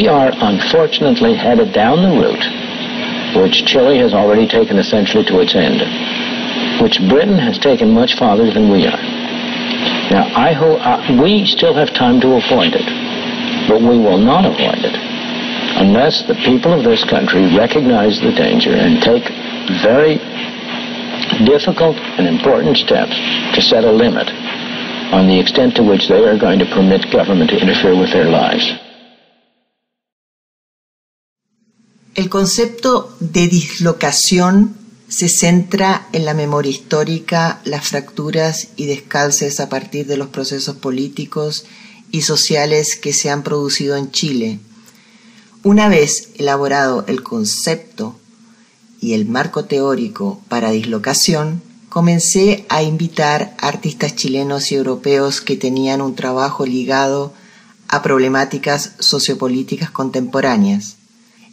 we are unfortunately headed down the route which Chile has already taken essentially to its end, which Britain has taken much farther than we are. Now, I hope we still have time to avoid it, but we will not avoid it unless the people of this country recognize the danger and take very difficult and important steps to set a limit on the extent to which they are going to permit government to interfere with their lives. El concepto de dislocación se centra en la memoria histórica, las fracturas y descalces a partir de los procesos políticos y sociales que se han producido en Chile. Una vez elaborado el concepto y el marco teórico para dislocación, comencé a invitar a artistas chilenos y europeos que tenían un trabajo ligado a problemáticas sociopolíticas contemporáneas.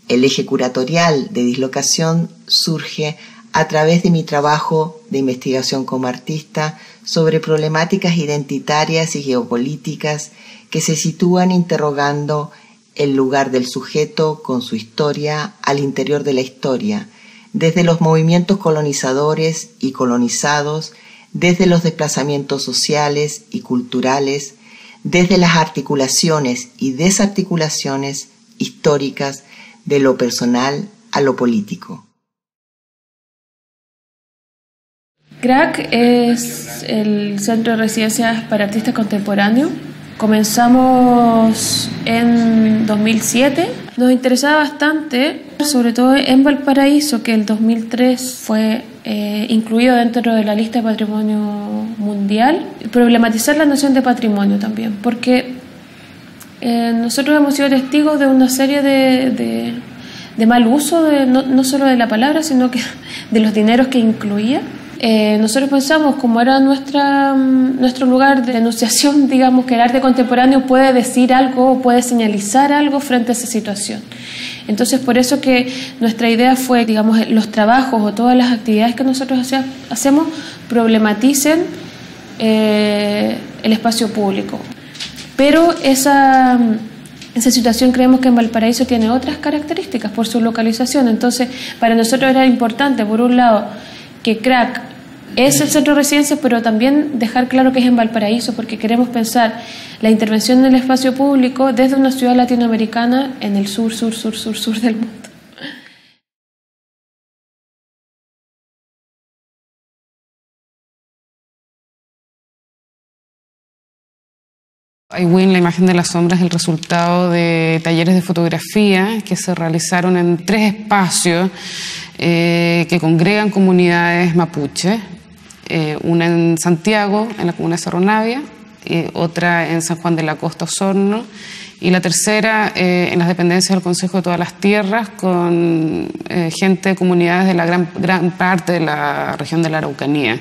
El eje curatorial de dislocación surge a través de mi trabajo de investigación como artista sobre problemáticas identitarias y geopolíticas que se sitúan interrogando el lugar del sujeto con su historia al interior de la historia, desde los movimientos colonizadores y colonizados, desde los desplazamientos sociales y culturales, desde las articulaciones y desarticulaciones históricas de lo personal a lo político. CRAC es el Centro de Residencias para Artistas Contemporáneos. Comenzamos en 2007. Nos interesaba bastante, sobre todo en Valparaíso, que el 2003 fue incluido dentro de la lista de Patrimonio Mundial, problematizar la noción de patrimonio también, porque nosotros hemos sido testigos de una serie de mal uso, no solo de la palabra, sino que de los dineros que incluía. Nosotros pensamos, como era nuestro lugar de enunciación, digamos, que el arte contemporáneo puede decir algo, puede señalizar algo frente a esa situación. Entonces, por eso que nuestra idea fue, digamos, los trabajos o todas las actividades que nosotros hacemos problematicen el espacio público. Pero esa situación creemos que en Valparaíso tiene otras características por su localización. Entonces, para nosotros era importante, por un lado, que CRAC es el centro de residencia, pero también dejar claro que es en Valparaíso, porque queremos pensar la intervención en el espacio público desde una ciudad latinoamericana en el sur del mundo. iWin, la imagen de las sombras, es el resultado de talleres de fotografía que se realizaron en 3 espacios que congregan comunidades mapuche, una en Santiago, en la comuna de Cerro Navia, otra en San Juan de la Costa, Osorno, y la tercera en las dependencias del Consejo de Todas las Tierras, con gente de comunidades de la gran parte de la región de la Araucanía.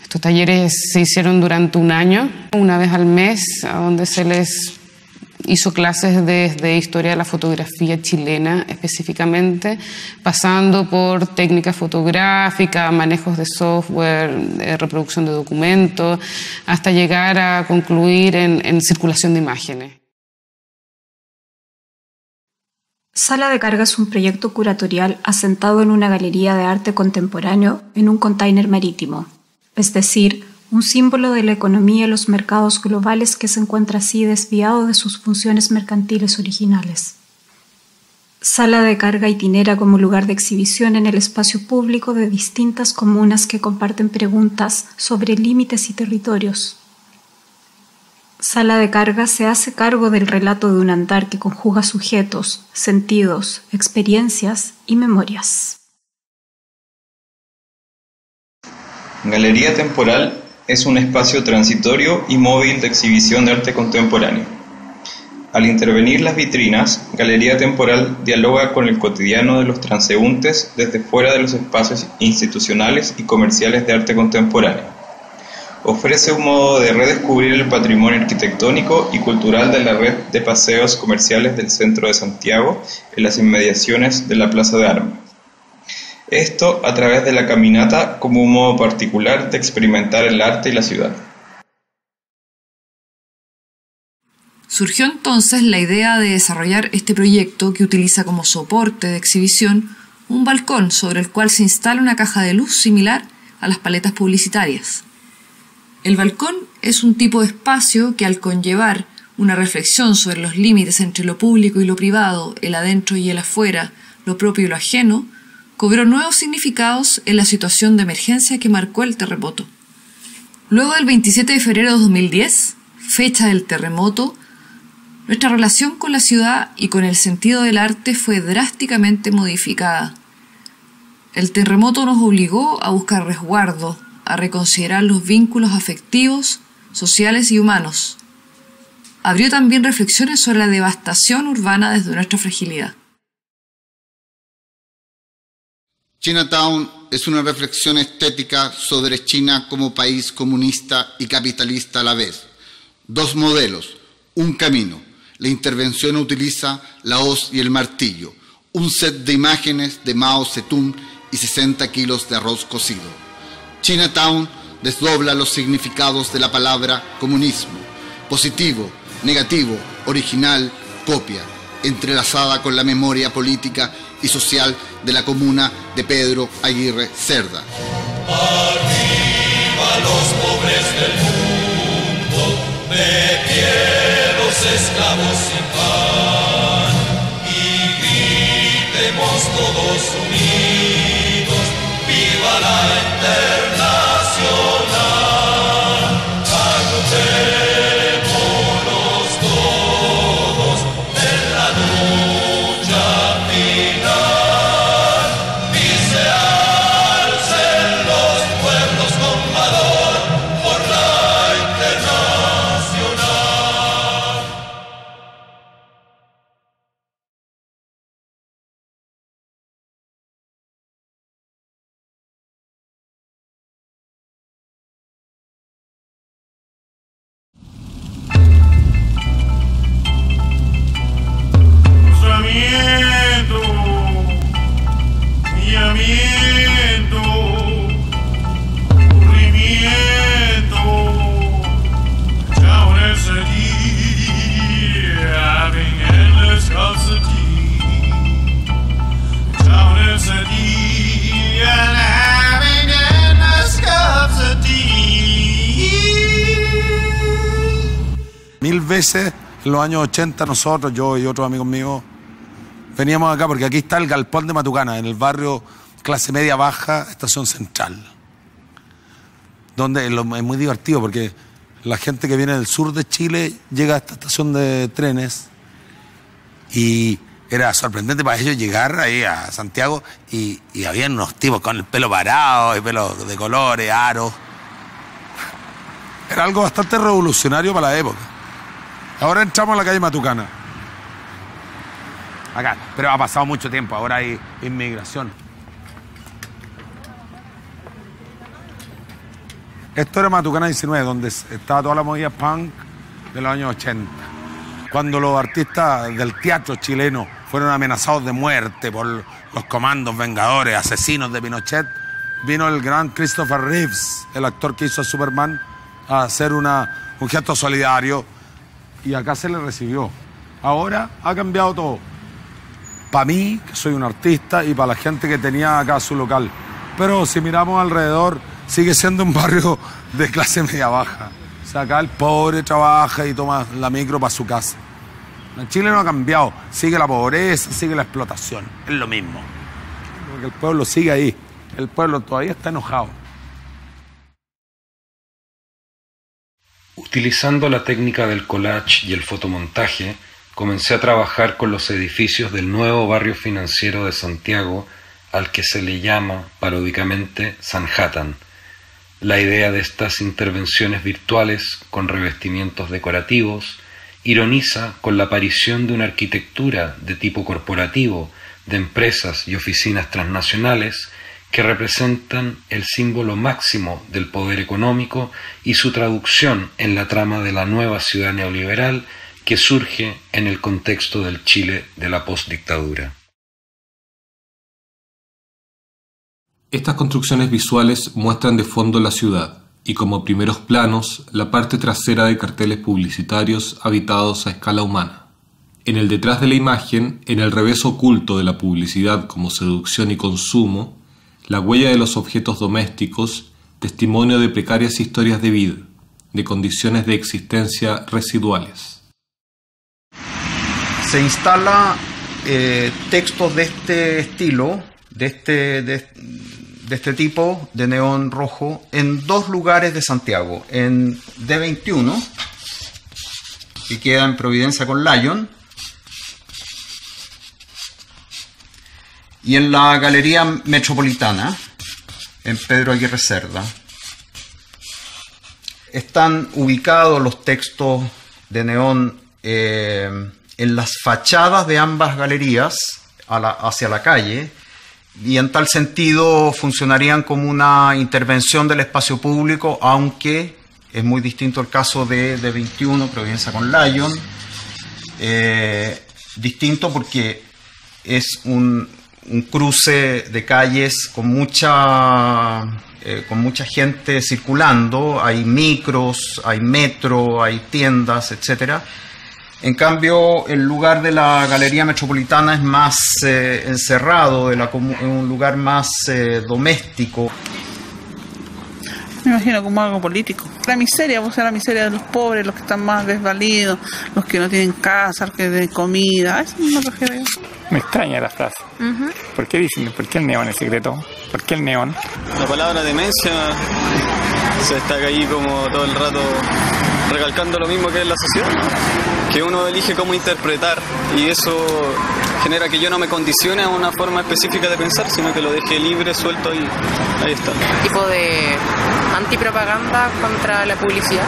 Estos talleres se hicieron durante un año, una vez al mes, a donde se les hizo clases desde historia de la fotografía chilena específicamente, pasando por técnica fotográfica, manejos de software, reproducción de documentos, hasta llegar a concluir en circulación de imágenes. Sala de Carga es un proyecto curatorial asentado en una galería de arte contemporáneo en un container marítimo, es decir, un símbolo de la economía y los mercados globales que se encuentra así desviado de sus funciones mercantiles originales. Sala de Carga itinera como lugar de exhibición en el espacio público de distintas comunas que comparten preguntas sobre límites y territorios. Sala de Carga se hace cargo del relato de un andar que conjuga sujetos, sentidos, experiencias y memorias. Galería Temporal es un espacio transitorio y móvil de exhibición de arte contemporáneo. Al intervenir las vitrinas, Galería Temporal dialoga con el cotidiano de los transeúntes desde fuera de los espacios institucionales y comerciales de arte contemporáneo. Ofrece un modo de redescubrir el patrimonio arquitectónico y cultural de la red de paseos comerciales del centro de Santiago en las inmediaciones de la Plaza de Armas. Esto a través de la caminata como un modo particular de experimentar el arte y la ciudad. Surgió entonces la idea de desarrollar este proyecto que utiliza como soporte de exhibición un balcón sobre el cual se instala una caja de luz similar a las paletas publicitarias. El balcón es un tipo de espacio que, al conllevar una reflexión sobre los límites entre lo público y lo privado, el adentro y el afuera, lo propio y lo ajeno, cobró nuevos significados en la situación de emergencia que marcó el terremoto. Luego del 27 de febrero de 2010, fecha del terremoto, nuestra relación con la ciudad y con el sentido del arte fue drásticamente modificada. El terremoto nos obligó a buscar resguardo, a reconsiderar los vínculos afectivos, sociales y humanos. Abrió también reflexiones sobre la devastación urbana desde nuestra fragilidad. Chinatown es una reflexión estética sobre China como país comunista y capitalista a la vez. Dos modelos, un camino. La intervención utiliza la hoz y el martillo, un set de imágenes de Mao Zedong y 60 kilos de arroz cocido. Chinatown desdobla los significados de la palabra comunismo, positivo, negativo, original, copia, entrelazada con la memoria política y social de la comuna de Pedro Aguirre Cerda. Arriba los pobres del mundo, de pie los esclavos sin pan, y gritemos todos unidos, viva la Internacional. Ayudémonos todos en la lucha final, y se alcen los pueblos con valor por la Internacional. Mil veces en los años 80 nosotros, yo y otros amigos míos, veníamos acá porque aquí está el galpón de Matucana, en el barrio clase media baja, Estación Central. Donde es muy divertido porque la gente que viene del sur de Chile llega a esta estación de trenes y era sorprendente para ellos llegar ahí a Santiago y había unos tipos con el pelo parado y pelo de colores, aros. Era algo bastante revolucionario para la época. Ahora entramos a la calle Matucana. Acá, pero ha pasado mucho tiempo, ahora hay inmigración. Esto era Matucana 19, donde estaba toda la movida punk de los años 80. Cuando los artistas del teatro chileno fueron amenazados de muerte por los comandos vengadores, asesinos de Pinochet, vino el gran Christopher Reeves, el actor que hizo a Superman, a hacer un gesto solidario y acá se le recibió. Ahora ha cambiado todo. Para mí, que soy un artista, y para la gente que tenía acá su local. Pero si miramos alrededor, sigue siendo un barrio de clase media baja. O sea, acá el pobre trabaja y toma la micro para su casa. En Chile no ha cambiado. Sigue la pobreza, sigue la explotación. Es lo mismo. Porque el pueblo sigue ahí. El pueblo todavía está enojado. Utilizando la técnica del collage y el fotomontaje, comencé a trabajar con los edificios del nuevo barrio financiero de Santiago, al que se le llama paródicamente Sanhattan. La idea de estas intervenciones virtuales con revestimientos decorativos ironiza con la aparición de una arquitectura de tipo corporativo de empresas y oficinas transnacionales que representan el símbolo máximo del poder económico y su traducción en la trama de la nueva ciudad neoliberal que surge en el contexto del Chile de la postdictadura. Estas construcciones visuales muestran de fondo la ciudad, y como primeros planos la parte trasera de carteles publicitarios habitados a escala humana. En el detrás de la imagen, en el revés oculto de la publicidad como seducción y consumo, la huella de los objetos domésticos, testimonio de precarias historias de vida, de condiciones de existencia residuales. Se instala textos de este estilo, de este tipo, de neón rojo, en 2 lugares de Santiago, en D21, que queda en Providencia con Lyon, y en la Galería Metropolitana, en Pedro Aguirre Cerda. Están ubicados los textos de neón en las fachadas de ambas galerías hacia la calle, y en tal sentido funcionarían como una intervención del espacio público, aunque es muy distinto el caso de 21, Providencia con Lyon. Distinto porque es un cruce de calles con mucha gente circulando, hay micros, hay metro, hay tiendas, etcétera. En cambio, el lugar de la Galería Metropolitana es más encerrado, es un lugar más doméstico. Me imagino como algo político. La miseria, la miseria de los pobres, los que están más desvalidos, los que no tienen casa, los que tienen comida. Eso no me refiero yo. Me extraña la frase. ¿Por qué dicen? ¿Por qué el neón es secreto? ¿Por qué el neón? La palabra demencia se destaca ahí como todo el rato recalcando lo mismo que es la sociedad, ¿no? Que uno elige cómo interpretar, y eso genera que yo no me condicione a una forma específica de pensar, sino que lo deje libre, suelto, y ahí está. Tipo de antipropaganda contra la publicidad.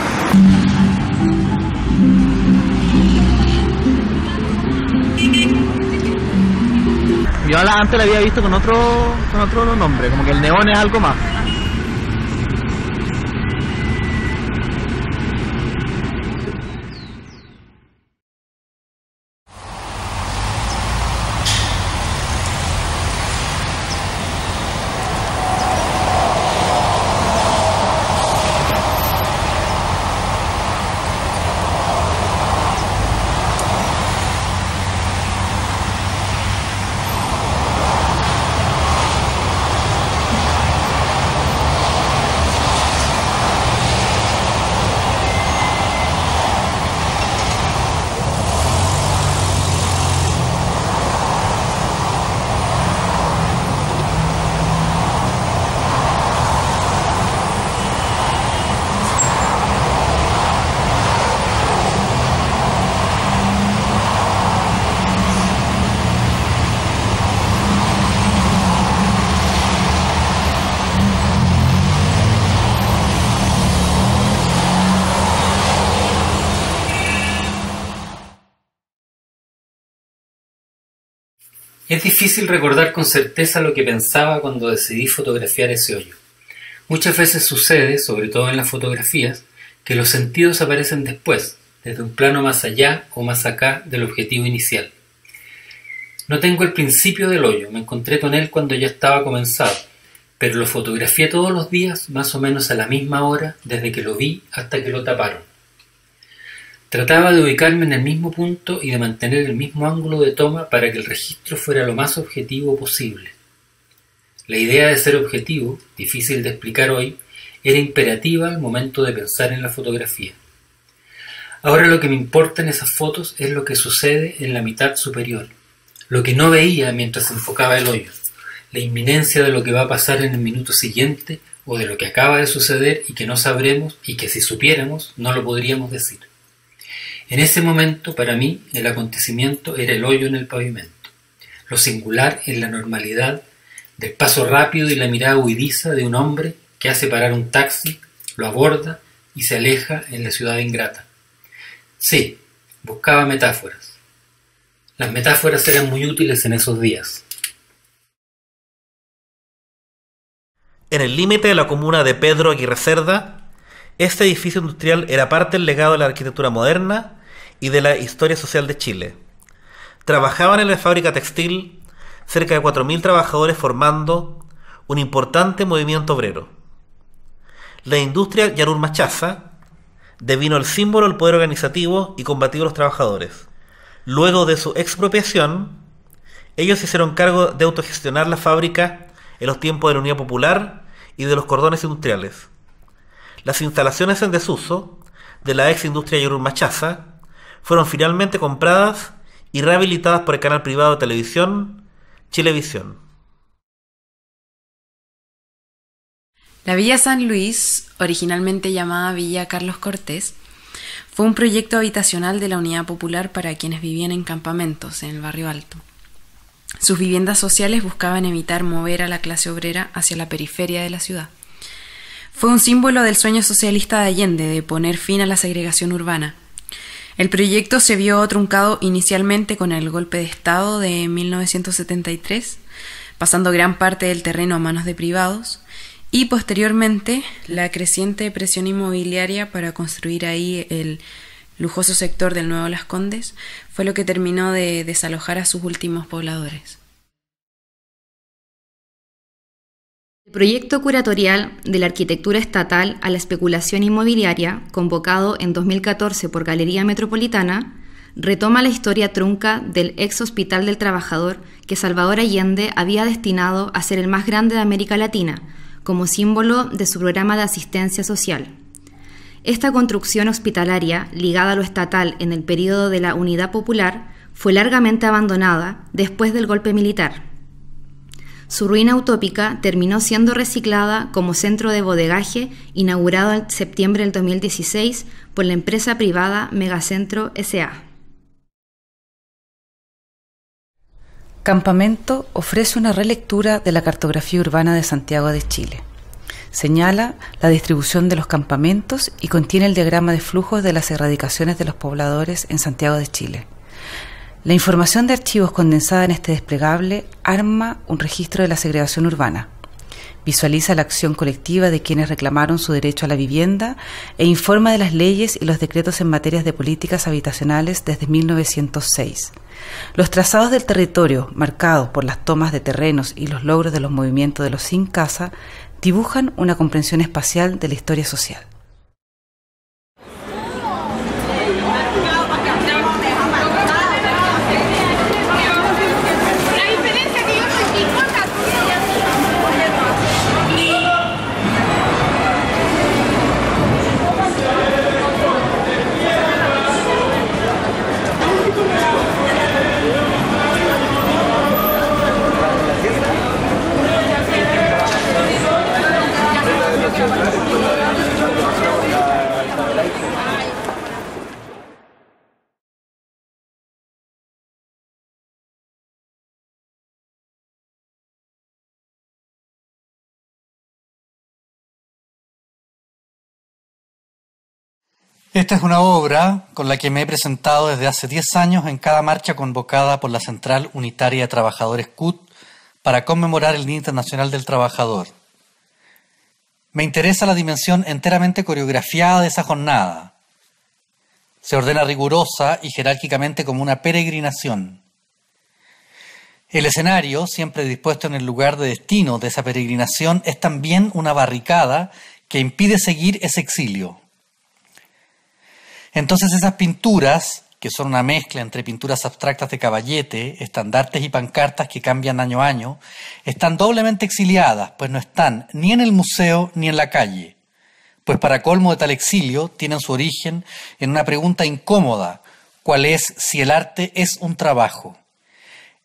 Yo antes la había visto con otro nombre, como que el neón es algo más. Es difícil recordar con certeza lo que pensaba cuando decidí fotografiar ese hoyo. Muchas veces sucede, sobre todo en las fotografías, que los sentidos aparecen después, desde un plano más allá o más acá del objetivo inicial. No tengo el principio del hoyo, me encontré con él cuando ya estaba comenzado, pero lo fotografié todos los días, más o menos a la misma hora, desde que lo vi hasta que lo taparon. Trataba de ubicarme en el mismo punto y de mantener el mismo ángulo de toma para que el registro fuera lo más objetivo posible. La idea de ser objetivo, difícil de explicar hoy, era imperativa al momento de pensar en la fotografía. Ahora lo que me importa en esas fotos es lo que sucede en la mitad superior, lo que no veía mientras enfocaba el hoyo, la inminencia de lo que va a pasar en el minuto siguiente o de lo que acaba de suceder y que no sabremos y que si supiéramos no lo podríamos decir. En ese momento, para mí, el acontecimiento era el hoyo en el pavimento, lo singular en la normalidad del paso rápido y la mirada huidiza de un hombre que hace parar un taxi, lo aborda y se aleja en la ciudad ingrata. Sí, buscaba metáforas. Las metáforas eran muy útiles en esos días. En el límite de la comuna de Pedro Aguirre Cerda, este edificio industrial era parte del legado de la arquitectura moderna y de la historia social de Chile. Trabajaban en la fábrica textil cerca de 4.000 trabajadores formando un importante movimiento obrero. La industria Yarur Machaza devino el símbolo del poder organizativo y combativo de los trabajadores. Luego de su expropiación, ellos se hicieron cargo de autogestionar la fábrica en los tiempos de la Unidad Popular y de los cordones industriales. Las instalaciones en desuso de la ex industria Yarur Machaza fueron finalmente compradas y rehabilitadas por el canal privado de televisión Chilevisión. La Villa San Luis, originalmente llamada Villa Carlos Cortés, fue un proyecto habitacional de la Unidad Popular para quienes vivían en campamentos en el Barrio Alto. Sus viviendas sociales buscaban evitar mover a la clase obrera hacia la periferia de la ciudad. Fue un símbolo del sueño socialista de Allende de poner fin a la segregación urbana. El proyecto se vio truncado inicialmente con el golpe de Estado de 1973, pasando gran parte del terreno a manos de privados, y posteriormente la creciente presión inmobiliaria para construir ahí el lujoso sector del Nuevo Las Condes fue lo que terminó de desalojar a sus últimos pobladores. El proyecto curatorial de la arquitectura estatal a la especulación inmobiliaria, convocado en 2014 por Galería Metropolitana, retoma la historia trunca del ex Hospital del Trabajador que Salvador Allende había destinado a ser el más grande de América Latina, como símbolo de su programa de asistencia social. Esta construcción hospitalaria, ligada a lo estatal en el período de la Unidad Popular, fue largamente abandonada después del golpe militar. Su ruina utópica terminó siendo reciclada como centro de bodegaje, inaugurado en septiembre del 2016 por la empresa privada Megacentro S.A. Campamento ofrece una relectura de la cartografía urbana de Santiago de Chile. Señala la distribución de los campamentos y contiene el diagrama de flujos de las erradicaciones de los pobladores en Santiago de Chile. La información de archivos condensada en este desplegable arma un registro de la segregación urbana. Visualiza la acción colectiva de quienes reclamaron su derecho a la vivienda e informa de las leyes y los decretos en materias de políticas habitacionales desde 1906. Los trazados del territorio, marcados por las tomas de terrenos y los logros de los movimientos de los sin casa, dibujan una comprensión espacial de la historia social. Esta es una obra con la que me he presentado desde hace 10 años en cada marcha convocada por la Central Unitaria de Trabajadores CUT para conmemorar el Día Internacional del Trabajador. Me interesa la dimensión enteramente coreografiada de esa jornada. Se ordena rigurosa y jerárquicamente como una peregrinación. El escenario, siempre dispuesto en el lugar de destino de esa peregrinación, es también una barricada que impide seguir ese exilio. Entonces esas pinturas, que son una mezcla entre pinturas abstractas de caballete, estandartes y pancartas que cambian año a año, están doblemente exiliadas, pues no están ni en el museo ni en la calle. Pues para colmo de tal exilio, tienen su origen en una pregunta incómoda, ¿cuál es si el arte es un trabajo?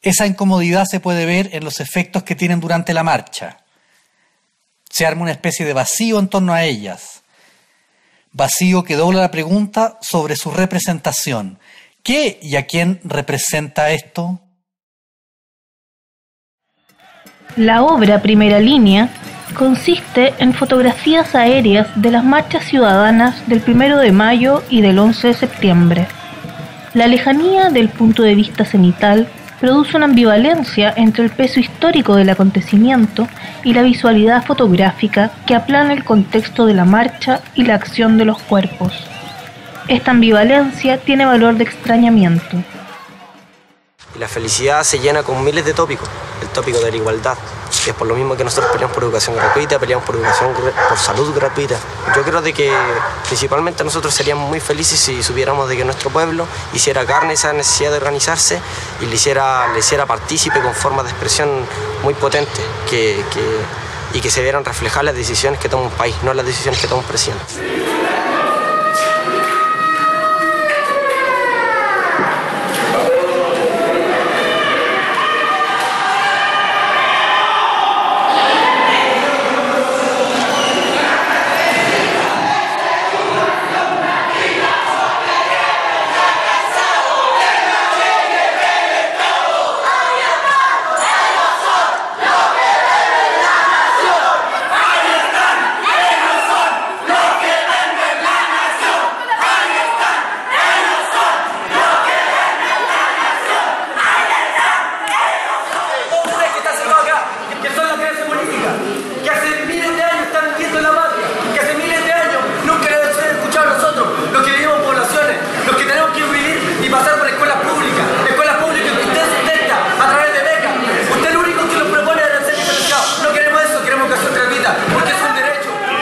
Esa incomodidad se puede ver en los efectos que tienen durante la marcha. Se arma una especie de vacío en torno a ellas. Vacío que dobla la pregunta sobre su representación. ¿Qué y a quién representa esto? La obra Primera Línea consiste en fotografías aéreas de las marchas ciudadanas del 1 de mayo y del 11 de septiembre. La lejanía del punto de vista cenital produce una ambivalencia entre el peso histórico del acontecimiento y la visualidad fotográfica que aplana el contexto de la marcha y la acción de los cuerpos. Esta ambivalencia tiene valor de extrañamiento. La felicidad se llena con miles de tópicos. El tópico de la igualdad, Es por lo mismo que nosotros peleamos por educación gratuita, peleamos por por salud gratuita. Yo creo de que principalmente nosotros seríamos muy felices si supiéramos de que nuestro pueblo hiciera carne esa necesidad de organizarse y le hiciera partícipe con formas de expresión muy potentes y que se vieran reflejar las decisiones que toma un país, no las decisiones que toma un presidente.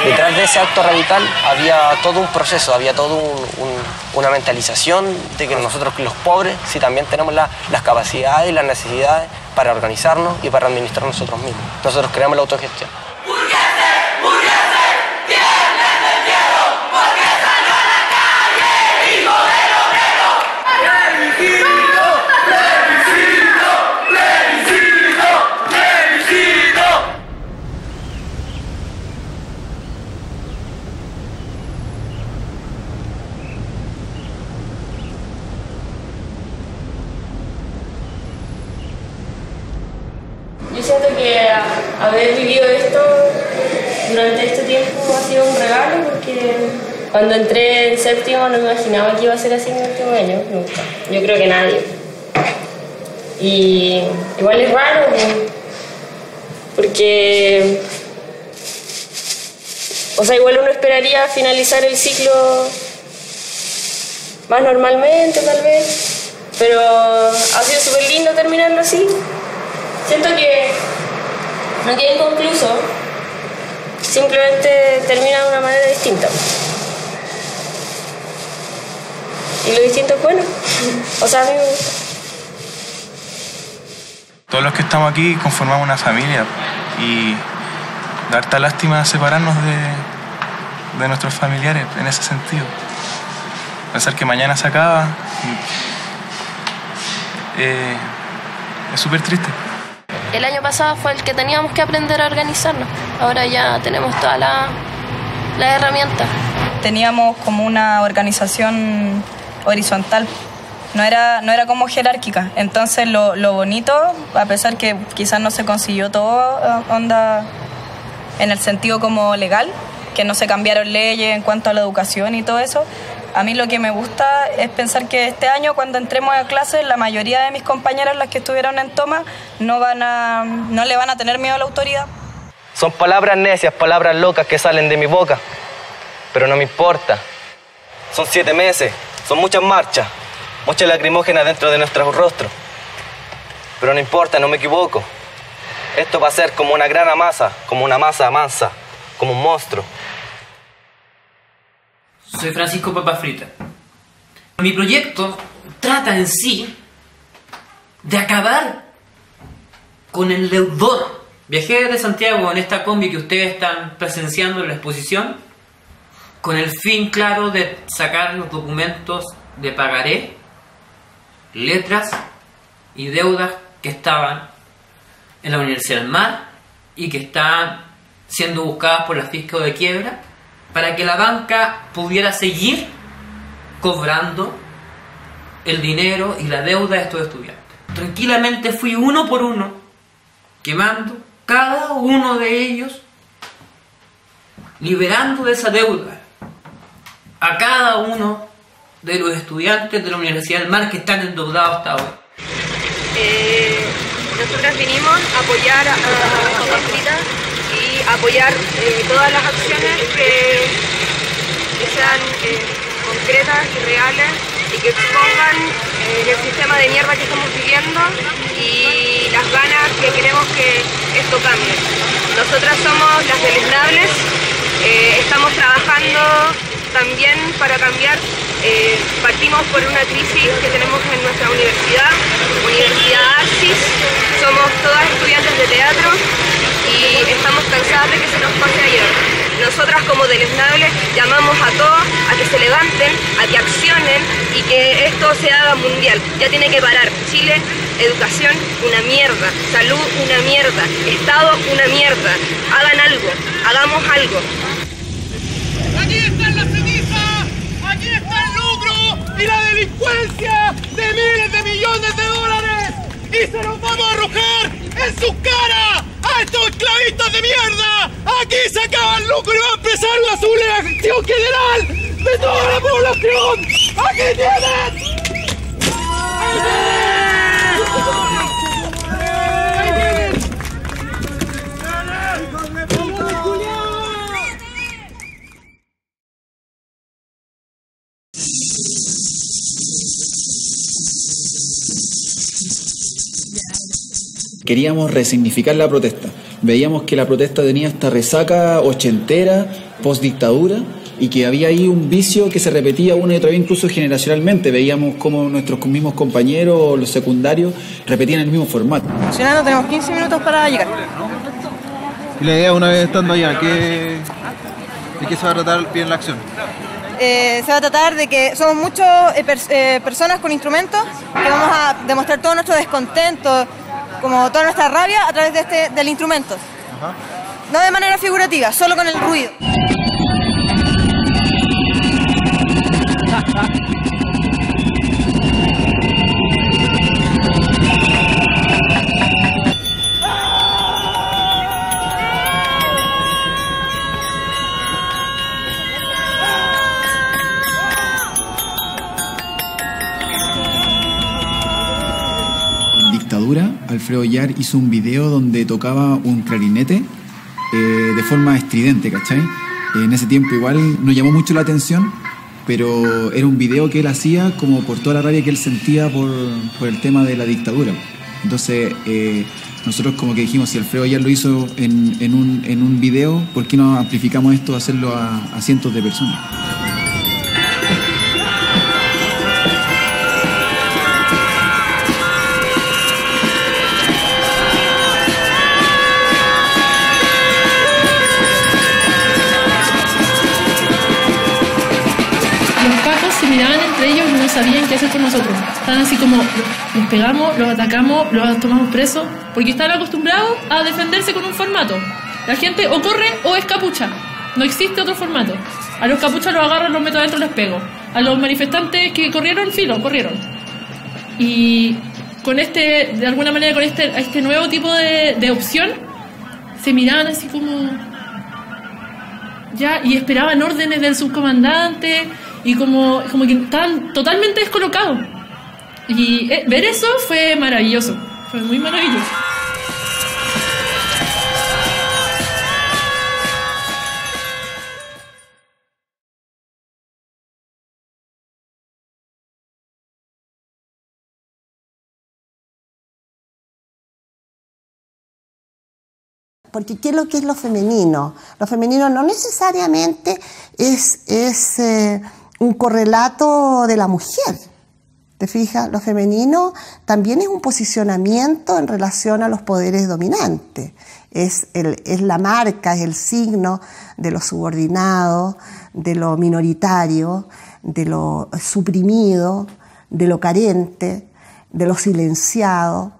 Detrás de ese acto radical había todo un proceso, había toda una mentalización de que nosotros los pobres sí también tenemos las capacidades y las necesidades para organizarnos y para administrar nosotros mismos. Nosotros creamos la autogestión. Yo siento que haber vivido esto durante este tiempo ha sido un regalo, porque cuando entré en séptimo no me imaginaba que iba a ser así en el último año, nunca. Yo creo que nadie. Y igual es raro, porque igual uno esperaría finalizar el ciclo más normalmente tal vez, pero ha sido súper lindo terminarlo así. Siento que no queda inconcluso, simplemente termina de una manera distinta. Y lo distinto es bueno. A mí me gusta. Todos los que estamos aquí conformamos una familia y da harta lástima separarnos de nuestros familiares en ese sentido. Pensar que mañana se acaba es súper triste. El año pasado fue el que teníamos que aprender a organizarnos. Ahora ya tenemos todas las herramientas. Teníamos como una organización horizontal, no era como jerárquica. Entonces lo bonito, a pesar que quizás no se consiguió todo onda en el sentido como legal, que no se cambiaron leyes en cuanto a la educación y todo eso, a mí lo que me gusta es pensar que este año, cuando entremos a clases, la mayoría de mis compañeras, las que estuvieron en toma, no le van a tener miedo a la autoridad. Son palabras necias, palabras locas que salen de mi boca, pero no me importa. Son 7 meses, son muchas marchas, muchas lacrimógenas dentro de nuestros rostros. Pero no importa, no me equivoco. Esto va a ser como una gran masa, como una masa mansa, como un monstruo. Soy Francisco Papas Fritas. Mi proyecto trata en sí de acabar con el deudor. Viajé desde Santiago en esta combi que ustedes están presenciando en la exposición con el fin claro de sacar los documentos de pagaré, letras y deudas que estaban en la Universidad del Mar y que estaban siendo buscadas por la Fisco de Quiebra, para que la banca pudiera seguir cobrando el dinero y la deuda de estos estudiantes. Tranquilamente fui uno por uno quemando cada uno de ellos, liberando de esa deuda a cada uno de los estudiantes de la Universidad del Mar que están endeudados hasta ahora. Nosotras vinimos a apoyar a Papas Fritas y apoyar todas las acciones que sean concretas y reales y que expongan el sistema de mierda que estamos viviendo y las ganas que queremos que esto cambie. Nosotras somos las deleznables, estamos trabajando también para cambiar. Partimos por una crisis que tenemos en nuestra universidad, Universidad Arcis. Somos todas estudiantes de teatro y estamos cansadas de que se nos pase ayer. Nosotras como deleznables llamamos a todos a que se levanten, a que accionen y que esto se haga mundial. Ya tiene que parar. Chile, educación, una mierda. Salud, una mierda. Estado, una mierda. Hagan algo, hagamos algo. Aquí están las cenizas, aquí está el lucro y la delincuencia de miles de millones de dólares. Y se los vamos a arrojar en sus caras a estos esclavistas de mierda. Aquí se acaba el lucro y va a empezar una sublevación general de toda la población. ¡Aquí tienen! Queríamos resignificar la protesta. Veíamos que la protesta tenía esta resaca ochentera, post-dictadura, y que había ahí un vicio que se repetía una y otra vez, incluso generacionalmente. Veíamos cómo nuestros mismos compañeros, los secundarios, repetían el mismo formato. Funcionando, tenemos 15 minutos para llegar. Y la idea, una vez estando allá, ¿de qué se va a tratar bien la acción? Se va a tratar de que somos muchas personas con instrumentos que vamos a demostrar todo nuestro descontento, como toda nuestra rabia a través del instrumento. Ajá. No de manera figurativa, solo con el ruido. Alfredo Ollar hizo un video donde tocaba un clarinete de forma estridente, ¿cachai? En ese tiempo igual nos llamó mucho la atención, pero era un video que él hacía como por toda la rabia que él sentía por el tema de la dictadura. Entonces nosotros como que dijimos, si Alfredo Ollar lo hizo en un video, ¿por qué no amplificamos esto, hacerlo a cientos de personas? Miraban entre ellos y no sabían qué hacer con nosotros. Estaban así como, los pegamos, los atacamos, los tomamos presos, porque están acostumbrados a defenderse con un formato. La gente o corre o es capucha. No existe otro formato. A los capuchas los agarro, los meto adentro, les pego. A los manifestantes que corrieron, corrieron. Y con de alguna manera, con este nuevo tipo de opción, se miraban así como... ya, y esperaban órdenes del subcomandante... y como que estaban totalmente descolocados. Y ver eso fue maravilloso, fue muy maravilloso. Porque ¿qué es lo que es lo femenino? Lo femenino no necesariamente es un correlato de la mujer. ¿Te fijas? Lo femenino también es un posicionamiento en relación a los poderes dominantes. Es la marca, es el signo de lo subordinado, de lo minoritario, de lo suprimido, de lo carente, de lo silenciado.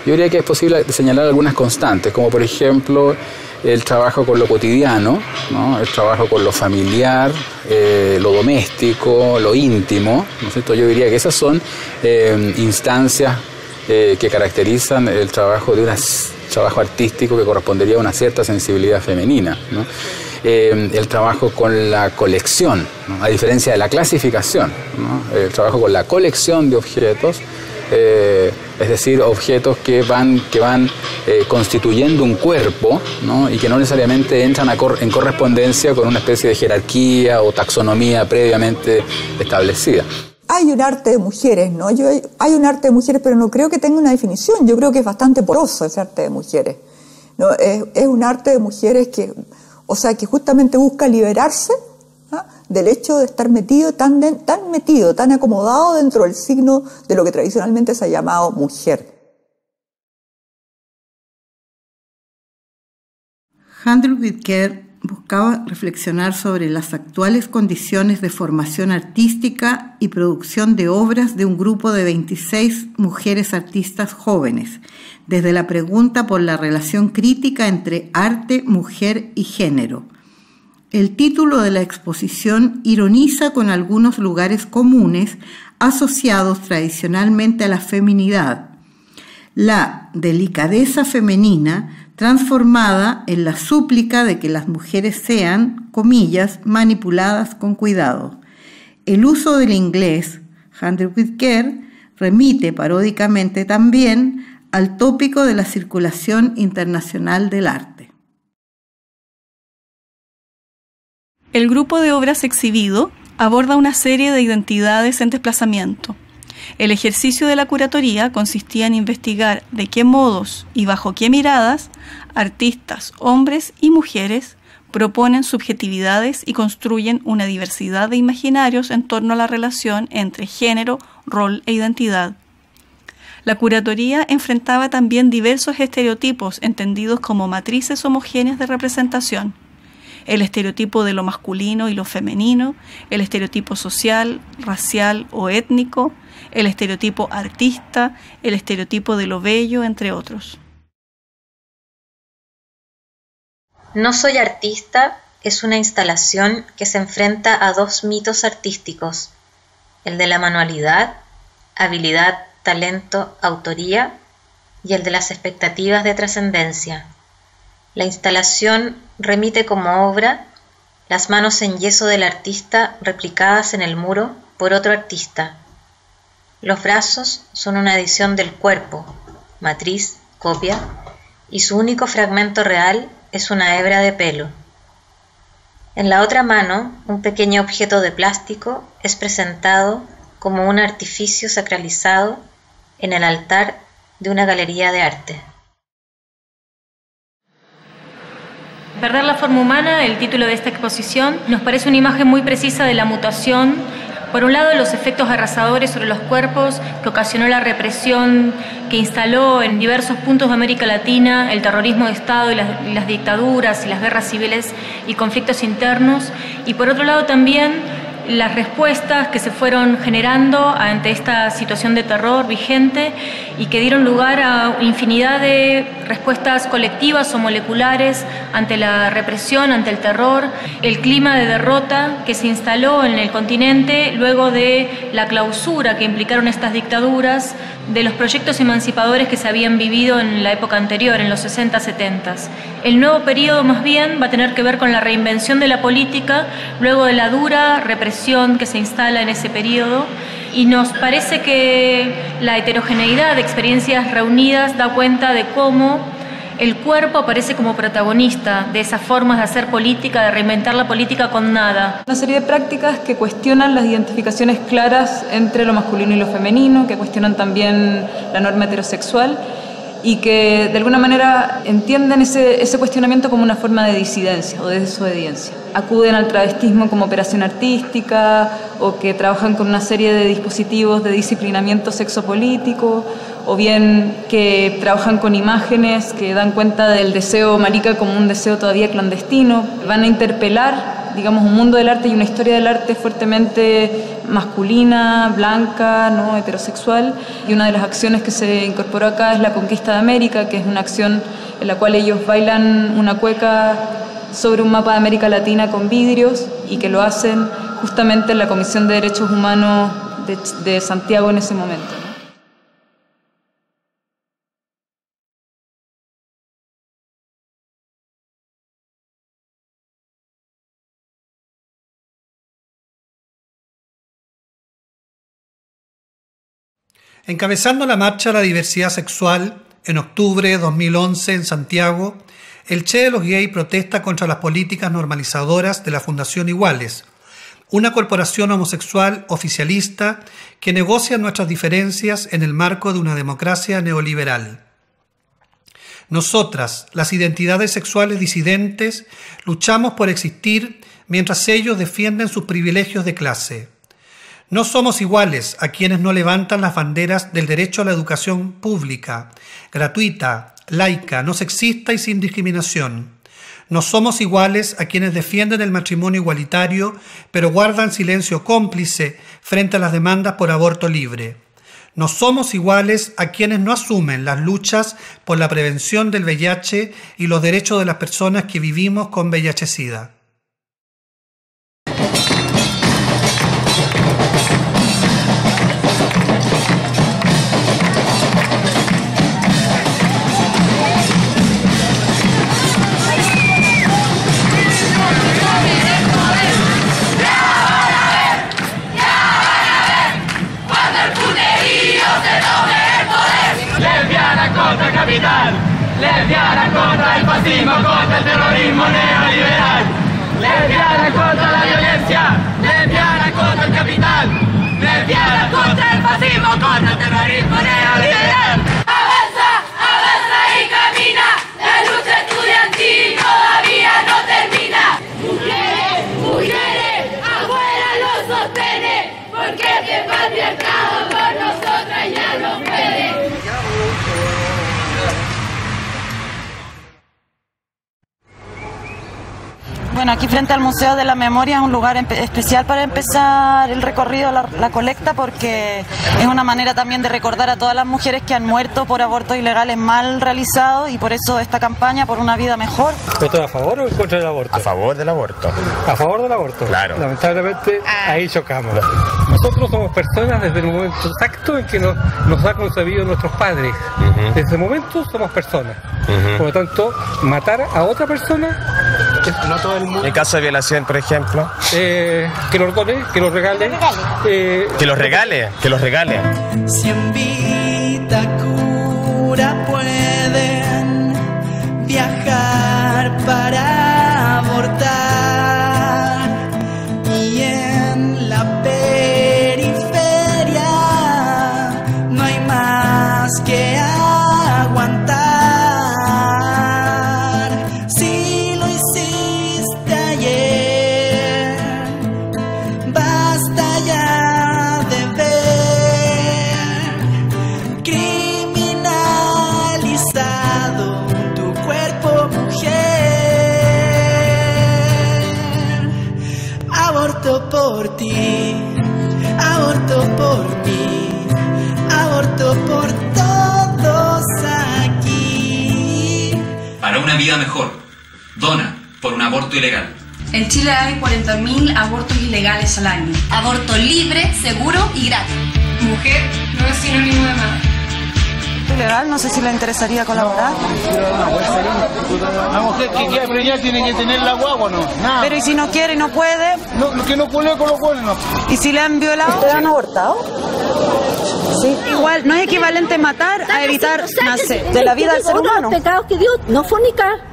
Yo diría que es posible señalar algunas constantes, como por ejemplo el trabajo con lo cotidiano, ¿no? El trabajo con lo familiar, lo doméstico, lo íntimo, ¿no es cierto? Yo diría que esas son instancias que caracterizan el trabajo trabajo artístico que correspondería a una cierta sensibilidad femenina, ¿no? El trabajo con la colección, ¿no? A diferencia de la clasificación, ¿no? El trabajo con la colección de objetos, es decir, objetos que van constituyendo un cuerpo, ¿no? Y que no necesariamente entran en correspondencia con una especie de jerarquía o taxonomía previamente establecida. Hay un arte de mujeres, ¿no? Hay un arte de mujeres, pero no creo que tenga una definición. Yo creo que es bastante poroso ese arte de mujeres, ¿no? Es un arte de mujeres que justamente busca liberarse, ¿ah?, del hecho de estar tan acomodado dentro del signo de lo que tradicionalmente se ha llamado mujer. Andrew Whitaker buscaba reflexionar sobre las actuales condiciones de formación artística y producción de obras de un grupo de 26 mujeres artistas jóvenes, desde la pregunta por la relación crítica entre arte, mujer y género. El título de la exposición ironiza con algunos lugares comunes asociados tradicionalmente a la feminidad. La delicadeza femenina transformada en la súplica de que las mujeres sean, comillas, manipuladas con cuidado. El uso del inglés, Andrew Whitaker remite paródicamente también al tópico de la circulación internacional del arte. El grupo de obras exhibido aborda una serie de identidades en desplazamiento. El ejercicio de la curatoría consistía en investigar de qué modos y bajo qué miradas artistas, hombres y mujeres proponen subjetividades y construyen una diversidad de imaginarios en torno a la relación entre género, rol e identidad. La curatoría enfrentaba también diversos estereotipos entendidos como matrices homogéneas de representación. El estereotipo de lo masculino y lo femenino, el estereotipo social, racial o étnico, el estereotipo artista, el estereotipo de lo bello, entre otros. No soy artista es una instalación que se enfrenta a dos mitos artísticos, el de la manualidad, habilidad, talento, autoría, y el de las expectativas de trascendencia. La instalación remite como obra las manos en yeso del artista replicadas en el muro por otro artista. Los brazos son una edición del cuerpo, matriz, copia, y su único fragmento real es una hebra de pelo. En la otra mano, un pequeño objeto de plástico es presentado como un artificio sacralizado en el altar de una galería de arte. Perder la forma humana, el título de esta exposición, nos parece una imagen muy precisa de la mutación. Por un lado, los efectos arrasadores sobre los cuerpos que ocasionó la represión que instaló en diversos puntos de América Latina el terrorismo de Estado y las dictaduras y las guerras civiles y conflictos internos. Y por otro lado también las respuestas que se fueron generando ante esta situación de terror vigente y que dieron lugar a infinidad de respuestas colectivas o moleculares ante la represión, ante el terror, el clima de derrota que se instaló en el continente luego de la clausura que implicaron estas dictaduras, de los proyectos emancipadores que se habían vivido en la época anterior, en los 60, 70. El nuevo periodo más bien va a tener que ver con la reinvención de la política luego de la dura represión que se instala en ese periodo, y nos parece que la heterogeneidad de experiencias reunidas da cuenta de cómo el cuerpo aparece como protagonista de esas formas de hacer política, de reinventar la política con nada. Una serie de prácticas que cuestionan las identificaciones claras entre lo masculino y lo femenino, que cuestionan también la norma heterosexual y que de alguna manera entienden ese cuestionamiento como una forma de disidencia o de desobediencia. Acuden al travestismo como operación artística o que trabajan con una serie de dispositivos de disciplinamiento sexopolítico, o bien que trabajan con imágenes que dan cuenta del deseo marica como un deseo todavía clandestino. Van a interpelar, digamos, un mundo del arte y una historia del arte fuertemente masculina, blanca, no heterosexual, y una de las acciones que se incorporó acá es la conquista de América, que es una acción en la cual ellos bailan una cueca sobre un mapa de América Latina con vidrios y que lo hacen justamente en la Comisión de Derechos Humanos de Santiago en ese momento. Encabezando la marcha a la diversidad sexual en octubre de 2011 en Santiago, el Che de los Gays protesta contra las políticas normalizadoras de la Fundación Iguales, una corporación homosexual oficialista que negocia nuestras diferencias en el marco de una democracia neoliberal. Nosotras, las identidades sexuales disidentes, luchamos por existir mientras ellos defienden sus privilegios de clase. No somos iguales a quienes no levantan las banderas del derecho a la educación pública, gratuita, laica, no sexista y sin discriminación. No somos iguales a quienes defienden el matrimonio igualitario, pero guardan silencio cómplice frente a las demandas por aborto libre. No somos iguales a quienes no asumen las luchas por la prevención del VIH y los derechos de las personas que vivimos con VIH-Sida. Lesbiana contra el fascismo, contra el terrorismo neoliberal. Lesbiana contra la violencia, lesbiana contra el capital. Lesbiana contra el fascismo, contra el terrorismo neoliberal. Avanza, avanza y camina, la lucha estudiantil todavía no termina. Mujeres, mujeres, afuera los sostenes, porque este patriarcado por nosotras ya no puede. Bueno, aquí frente al Museo de la Memoria es un lugar especial para empezar el recorrido, la colecta, porque es una manera también de recordar a todas las mujeres que han muerto por abortos ilegales mal realizados, y por eso esta campaña por una vida mejor. ¿Estás a favor o en contra del aborto? A favor del aborto. ¿A favor del aborto? Claro. Lamentablemente ahí chocamos. Nosotros somos personas desde el momento exacto en que nos ha concebido nuestros padres. Desde ese momento somos personas. Por lo tanto, matar a otra persona, no todo el mundo. En caso de violación, por ejemplo. Que los done, que los regale. Que los regale, que los regale. Si en Vitacura pueden viajar para abortar, y en la periferia no hay más que aguantar. Si lo hiciste ayer, basta ya de ver criminalizado tu cuerpo, mujer. Aborto por ti, aborto por mí, aborto por todos aquí. Para una vida mejor, dona por un aborto ilegal. En Chile hay 40.000 abortos ilegales al año. Aborto libre, seguro y gratis. Mujer no es sinónimo de madre. Ilegal, no sé si le interesaría colaborar. La mujer que quiera preñar tiene que tener la guagua, ¿no? Nada. Pero ¿y si no quiere y no puede? No, que no cuele con los cuernos, no. ¿Y si le han violado? ¿Te han abortado? Sí. Igual, no es equivalente matar a evitar nacer. De la vida del ser humano. Los pecados que Dios no fornicar.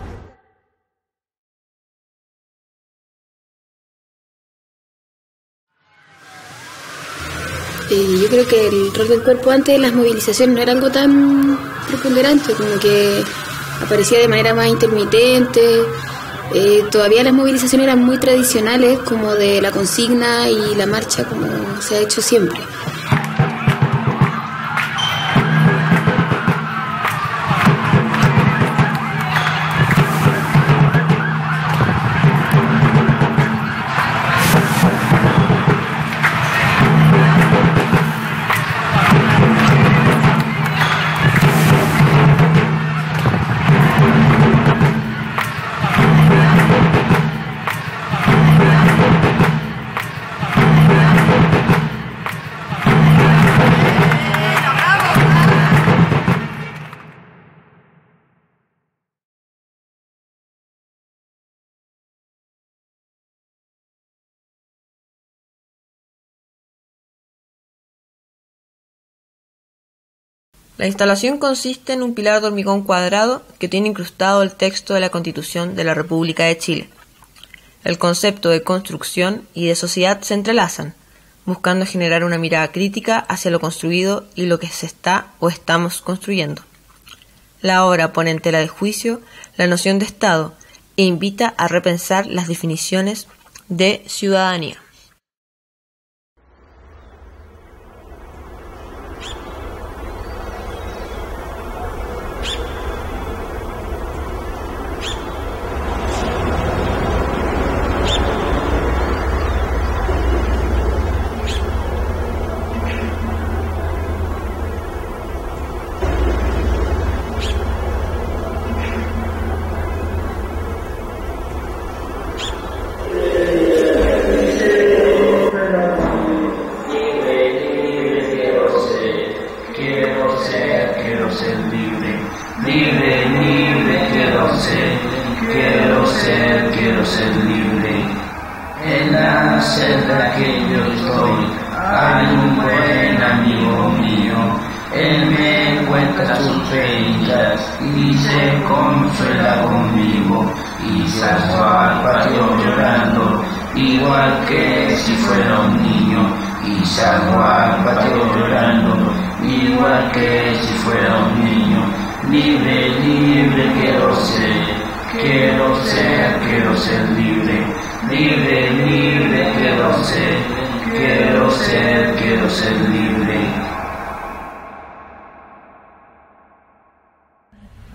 Yo creo que el rol del cuerpo antes de las movilizaciones no era algo tan preponderante, como que aparecía de manera más intermitente. Todavía las movilizaciones eran muy tradicionales, como de la consigna y la marcha, como se ha hecho siempre. La instalación consiste en un pilar de hormigón cuadrado que tiene incrustado el texto de la Constitución de la República de Chile. El concepto de construcción y de sociedad se entrelazan, buscando generar una mirada crítica hacia lo construido y lo que se está o estamos construyendo. La obra pone en tela de juicio la noción de Estado e invita a repensar las definiciones de ciudadanía.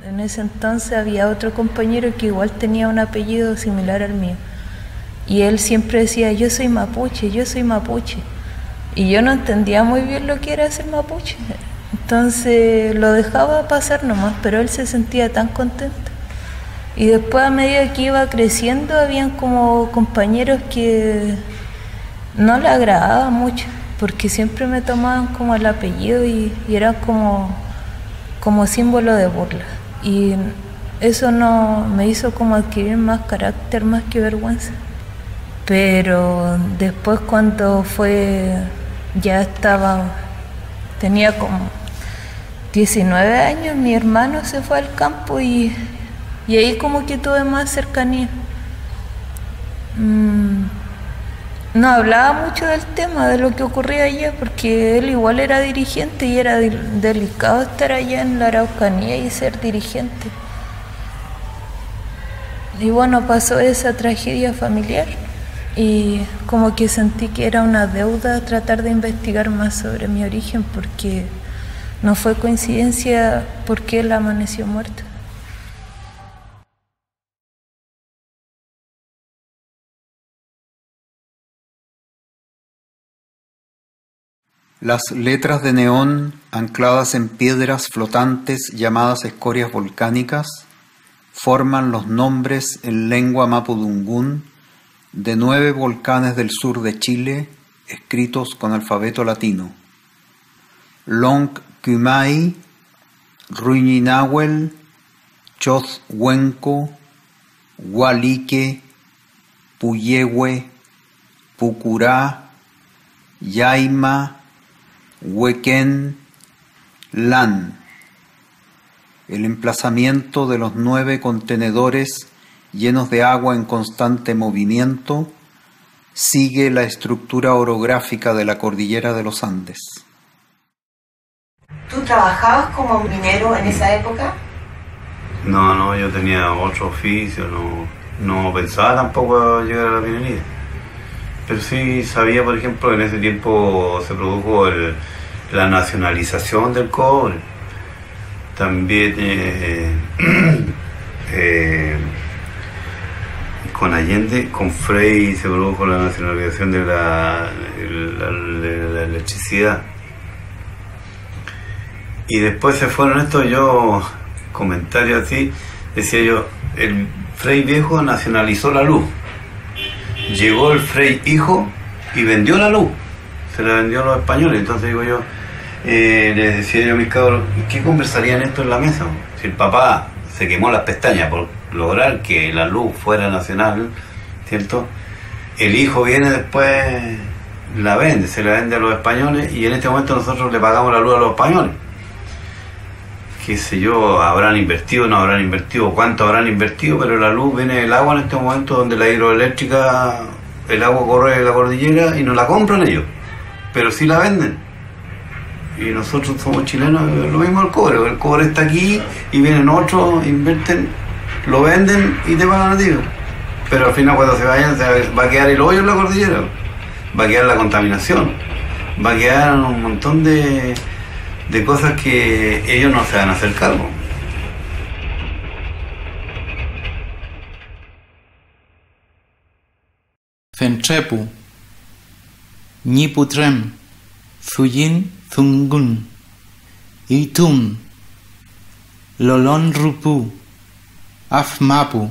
En ese entonces había otro compañero que igual tenía un apellido similar al mío. Y él siempre decía, yo soy mapuche, yo soy mapuche. Y yo no entendía muy bien lo que era ser mapuche. Entonces lo dejaba pasar nomás, pero él se sentía tan contento. Y después, a medida que iba creciendo, habían como compañeros que no le agradaba mucho, porque siempre me tomaban como el apellido y era como símbolo de burla. Y eso no me hizo como adquirir más carácter, más que vergüenza. Pero después, cuando tenía como 19 años, mi hermano se fue al campo y ahí como que tuve más cercanía. No hablaba mucho del tema, de lo que ocurría allá, porque él igual era dirigente y era delicado estar allá en la Araucanía y ser dirigente. Y bueno, pasó esa tragedia familiar y como que sentí que era una deuda tratar de investigar más sobre mi origen, porque no fue coincidencia porque él amaneció muerto. Las letras de neón ancladas en piedras flotantes llamadas escorias volcánicas forman los nombres en lengua mapudungún de 9 volcanes del sur de Chile escritos con alfabeto latino: Lonquimay, Ruiñinahuel, Chozhuenco, Hualique, Puyehue, Pucurá, Yaima, Huequén, Lan. El emplazamiento de los 9 contenedores llenos de agua en constante movimiento sigue la estructura orográfica de la cordillera de los Andes. ¿Tú trabajabas como minero en esa época? No, yo tenía otro oficio, no pensaba tampoco llegar a la minería. Pero sí sabía, por ejemplo, en ese tiempo se produjo la nacionalización del cobre. También con Allende, con Frei, se produjo la nacionalización de la electricidad. Y después se fueron estos, comentarios así, decía yo, el Frei viejo nacionalizó la luz. Llegó el Frei hijo y vendió la luz, se la vendió a los españoles. Entonces digo yo, les decía yo a mis cabros, ¿qué conversarían esto en la mesa? Si el papá se quemó las pestañas por lograr que la luz fuera nacional, ¿cierto? El hijo viene después, se la vende a los españoles, y en este momento nosotros le pagamos la luz a los españoles. qué sé yo, habrán invertido, no habrán invertido, cuánto habrán invertido, pero la luz viene del agua en este momento donde la hidroeléctrica, el agua corre de la cordillera y no la compran ellos, pero sí la venden. Y nosotros somos chilenos, lo mismo el cobre está aquí y vienen otros, invierten, lo venden y te pagan a ti. Pero al final cuando se vayan va a quedar el hoyo en la cordillera, va a quedar la contaminación, va a quedar un montón de cosas que ellos no se van a hacer cargo. Fenchepu, Niputrem, Thuyin Thungun, Itum, Lolon Rupu, Afmapu,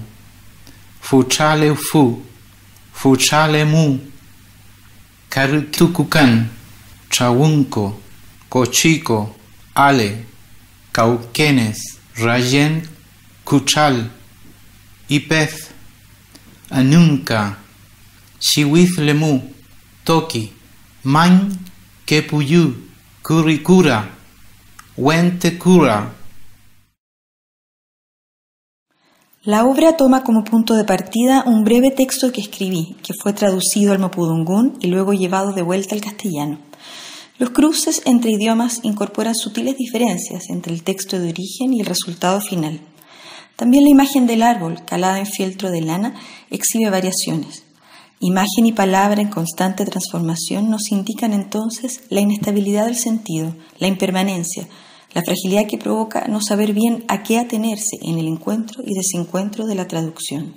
Fuchale Fu, Fuchale Mu, Karutukukan, Chawunko, Cochico, Ale, Cauquenes, Rayen, Cuchal, Ipez, Anunca, Chihuizlemu, Toki, Man, Kepuyu, Curicura, Huentecura. La obra toma como punto de partida un breve texto que escribí, que fue traducido al mapudungún y luego llevado de vuelta al castellano. Los cruces entre idiomas incorporan sutiles diferencias entre el texto de origen y el resultado final. También la imagen del árbol, calada en fieltro de lana, exhibe variaciones. Imagen y palabra en constante transformación nos indican entonces la inestabilidad del sentido, la impermanencia, la fragilidad que provoca no saber bien a qué atenerse en el encuentro y desencuentro de la traducción.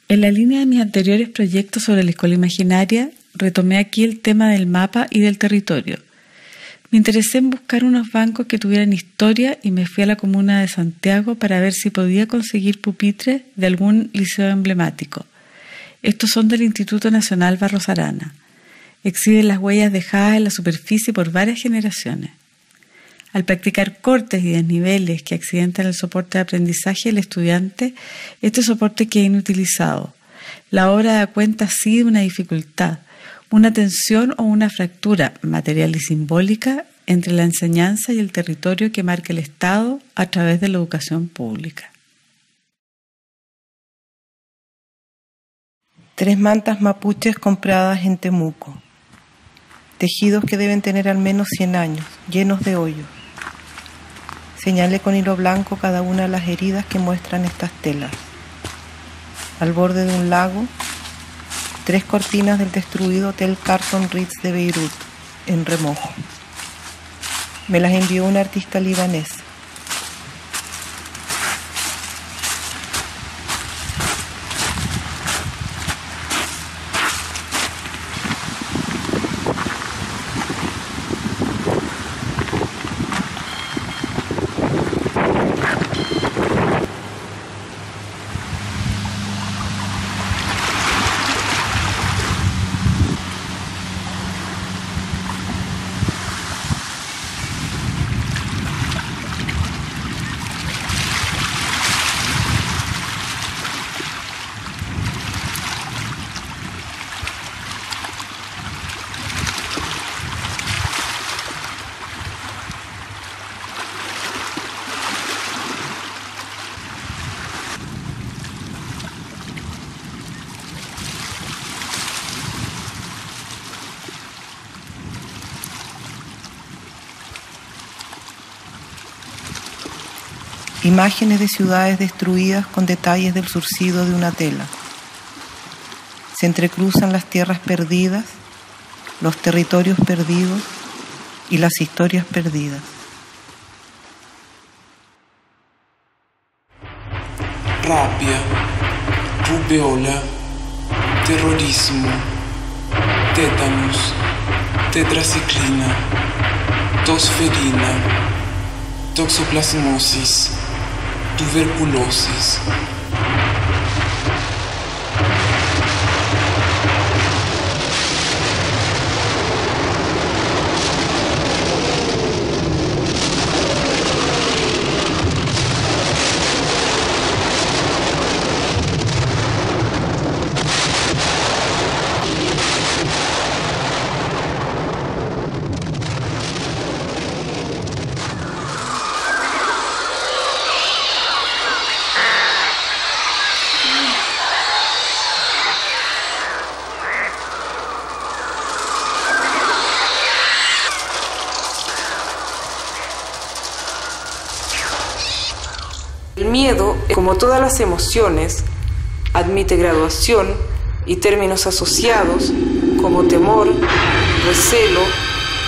En la línea de mis anteriores proyectos sobre la escuela imaginaria, retomé aquí el tema del mapa y del territorio. Me interesé en buscar unos bancos que tuvieran historia y me fui a la comuna de Santiago para ver si podía conseguir pupitres de algún liceo emblemático. Estos son del Instituto Nacional Barros Arana. Exhiben las huellas dejadas en la superficie por varias generaciones. Al practicar cortes y desniveles que accidentan el soporte de aprendizaje del estudiante, este soporte queda inutilizado. La obra da cuenta así de una dificultad, una tensión o una fractura material y simbólica entre la enseñanza y el territorio que marca el Estado a través de la educación pública. 3 mantas mapuches compradas en Temuco. Tejidos que deben tener al menos 100 años, llenos de hoyos. Señalé con hilo blanco cada una de las heridas que muestran estas telas. Al borde de un lago, 3 cortinas del destruido Hotel Carlton Ritz de Beirut, en remojo. Me las envió un artista libanés. Imágenes de ciudades destruidas con detalles del surcido de una tela. Se entrecruzan las tierras perdidas, los territorios perdidos y las historias perdidas. Rabia, rubeola, terrorismo, tétanos, tetraciclina, tosferina, toxoplasmosis, tuberculosis. miedo, como todas las emociones, admite graduación y términos asociados como temor, recelo,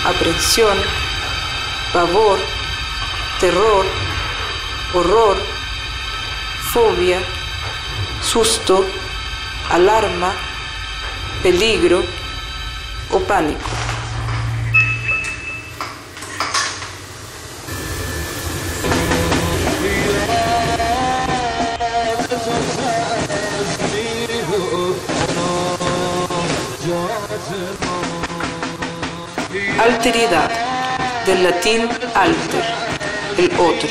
aprensión, pavor, terror, horror, fobia, susto, alarma, peligro o pánico. Alteridad, del latín alter, el otro.